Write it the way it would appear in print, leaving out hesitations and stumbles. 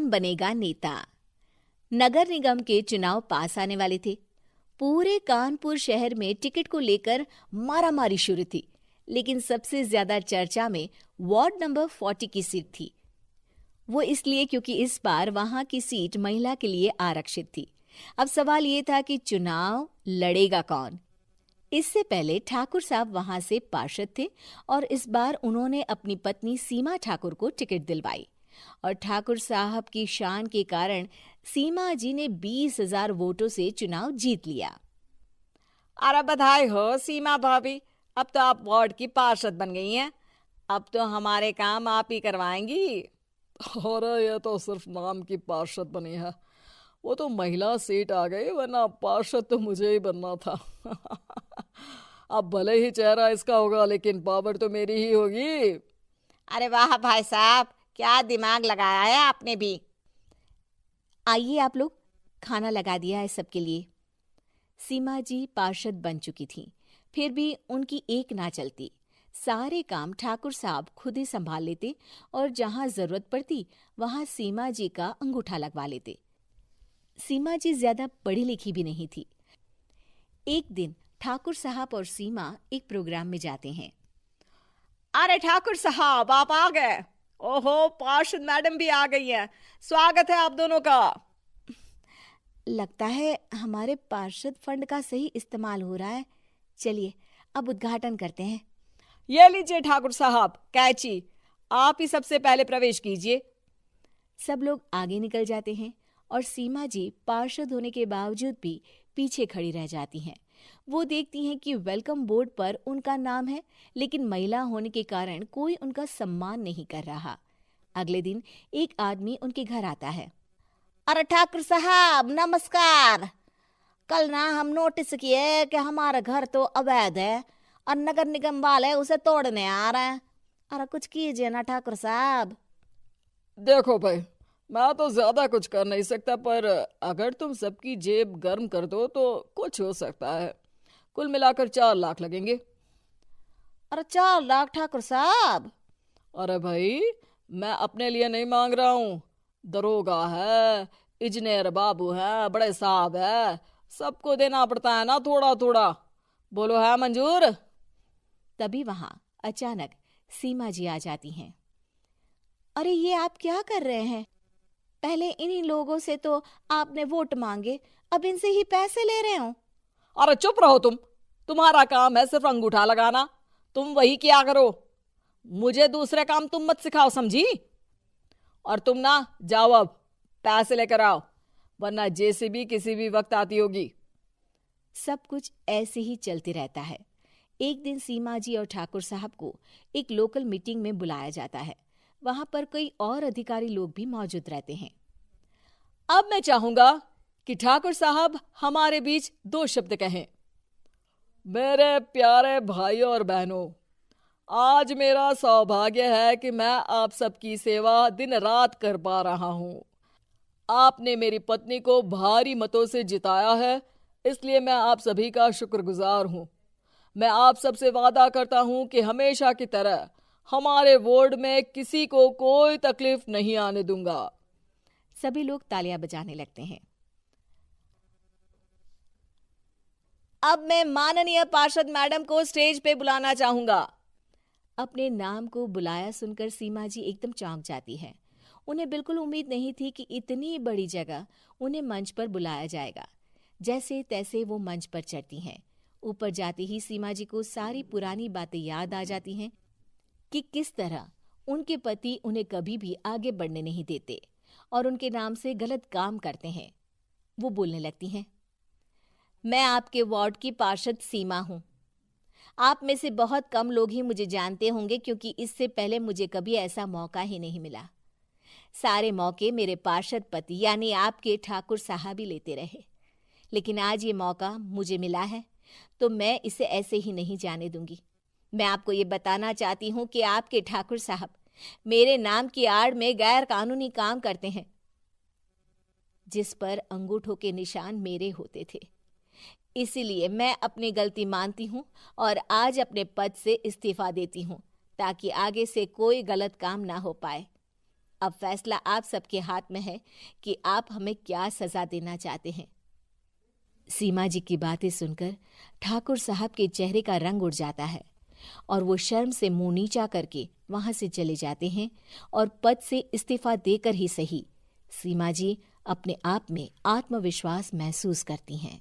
कौन बनेगा नेता। नगर निगम के चुनाव पास आने वाले थे। पूरे कानपुर शहर में टिकट को लेकर मारामारी शुरू थी, लेकिन सबसे ज्यादा चर्चा में वार्ड नंबर 40 की सीट थी। वो इसलिए क्योंकि इस बार वहां की सीट महिला के लिए आरक्षित थी। अब सवाल ये था कि चुनाव लड़ेगा कौन। इससे पहले ठाकुर साहब वहां से पार्षद थे और इस बार उन्होंने अपनी पत्नी सीमा ठाकुर को टिकट दिलवाई और ठाकुर साहब की शान के कारण सीमा जी ने 20,000 वोटों से चुनाव जीत लिया। अरे बधाई हो सीमा भाभी, अब तो आप वार्ड की पार्षद बन गई हैं। अब तो हमारे काम आप ही करवाएंगी। अरे ये तो सिर्फ नाम की पार्षद बनी है, वो तो महिला सीट आ गई, वरना पार्षद तो मुझे ही बनना था। अब भले ही चेहरा इसका होगा, लेकिन पावर तो मेरी ही होगी। अरे वाह भाई साहब, क्या दिमाग लगाया है आपने भी। आइए आप लोग, खाना लगा दिया है सबके लिए। सीमा जी पार्षद बन चुकी थीं, फिर भी उनकी एक ना चलती। सारे काम ठाकुर साहब खुद ही संभाल लेते और जहां जरूरत पड़ती वहां सीमा जी का अंगूठा लगवा लेते। सीमा जी ज्यादा पढ़ी लिखी भी नहीं थी। एक दिन ठाकुर साहब और सीमा एक प्रोग्राम में जाते हैं। अरे ठाकुर साहब, आप आ गए। ओहो, पार्षद मैडम भी आ गई हैं। स्वागत है आप दोनों का। लगता है हमारे पार्षद फंड का सही इस्तेमाल हो रहा है। चलिए अब उद्घाटन करते हैं। ये लीजिए ठाकुर साहब कैची, आप ही सबसे पहले प्रवेश कीजिए। सब लोग आगे निकल जाते हैं और सीमा जी पार्षद होने के बावजूद भी पीछे खड़ी रह जाती हैं। वो देखती हैं कि वेलकम बोर्ड पर उनका नाम है, लेकिन महिला होने के कारण कोई उनका सम्मान नहीं कर रहा। अगले दिन एक आदमी उनके घर आता है। अरे ठाकुर साहब नमस्कार। कल ना हम नोटिस किए कि हमारा घर तो अवैध है और नगर निगम वाले उसे तोड़ने आ रहे हैं। अरे कुछ कीजिए ना ठाकुर साहब। देखो भाई, मैं तो ज्यादा कुछ कर नहीं सकता, पर अगर तुम सबकी जेब गर्म कर दो तो कुछ हो सकता है। कुल मिलाकर 4 लाख लगेंगे। अरे 4 लाख ठाकुर साहब? अरे भाई, मैं अपने लिए नहीं मांग रहा हूँ। दरोगा है, इंजीनियर बाबू है, बड़े साहब है, सबको देना पड़ता है ना थोड़ा थोड़ा। बोलो है मंजूर? तभी वहां अचानक सीमा जी आ जाती हैं। अरे ये आप क्या कर रहे हैं? पहले इन्हीं लोगों से तो आपने वोट मांगे, अब इनसे ही पैसे ले रहे हो। अरे चुप रहो तुम। तुम्हारा काम है सिर्फ अंगूठा लगाना, तुम वही किया करो। मुझे दूसरे काम तुम मत सिखाओ, समझी? और तुम ना जाओ, अब पैसे लेकर आओ, वरना जेसीबी किसी भी वक्त आती होगी। सब कुछ ऐसे ही चलते रहता है। एक दिन सीमा जी और ठाकुर साहब को एक लोकल मीटिंग में बुलाया जाता है। वहां पर कई और अधिकारी लोग भी मौजूद रहते हैं। अब मैं चाहूंगा कि ठाकुर साहब हमारे बीच 2 शब्द कहें। मेरे प्यारे भाइयों और बहनों, आज मेरा सौभाग्य है कि मैं आप सबकी सेवा दिन रात कर पा रहा हूं। आपने मेरी पत्नी को भारी मतों से जिताया है, इसलिए मैं आप सभी का शुक्रगुजार हूं। मैं आप सबसे वादा करता हूं कि हमेशा की तरह हमारे वार्ड में किसी को कोई तकलीफ नहीं आने दूंगा। सभी लोग तालियां बजाने लगते हैं। अब मैं माननीय पार्षद मैडम को स्टेज पे बुलाना चाहूंगा। अपने नाम को बुलाया सुनकर सीमा जी एकदम चौंक जाती है। उन्हें बिल्कुल उम्मीद नहीं थी कि इतनी बड़ी जगह उन्हें मंच पर बुलाया जाएगा। जैसे तैसे वो मंच पर चढ़ती हैं। ऊपर जाते ही सीमा जी को सारी पुरानी बातें याद आ जाती हैं कि किस तरह उनके पति उन्हें कभी भी आगे बढ़ने नहीं देते और उनके नाम से गलत काम करते हैं। वो बोलने लगती हैं। मैं आपके वार्ड की पार्षद सीमा हूं। आप में से बहुत कम लोग ही मुझे जानते होंगे, क्योंकि इससे पहले मुझे कभी ऐसा मौका ही नहीं मिला। सारे मौके मेरे पार्षद पति यानी आपके ठाकुर साहब ही लेते रहे, लेकिन आज ये मौका मुझे मिला है तो मैं इसे ऐसे ही नहीं जाने दूंगी। मैं आपको ये बताना चाहती हूँ कि आपके ठाकुर साहब मेरे नाम की आड़ में गैर कानूनी काम करते हैं, जिस पर अंगूठों के निशान मेरे होते थे। इसीलिए मैं अपनी गलती मानती हूँ और आज अपने पद से इस्तीफा देती हूँ, ताकि आगे से कोई गलत काम ना हो पाए। अब फैसला आप सबके हाथ में है कि आप हमें क्या सजा देना चाहते हैं। सीमा जी की बातें सुनकर ठाकुर साहब के चेहरे का रंग उड़ जाता है और वो शर्म से मुंह नीचा करके वहां से चले जाते हैं और पद से इस्तीफा देकर ही सही सीमा जी अपने आप में आत्मविश्वास महसूस करती हैं।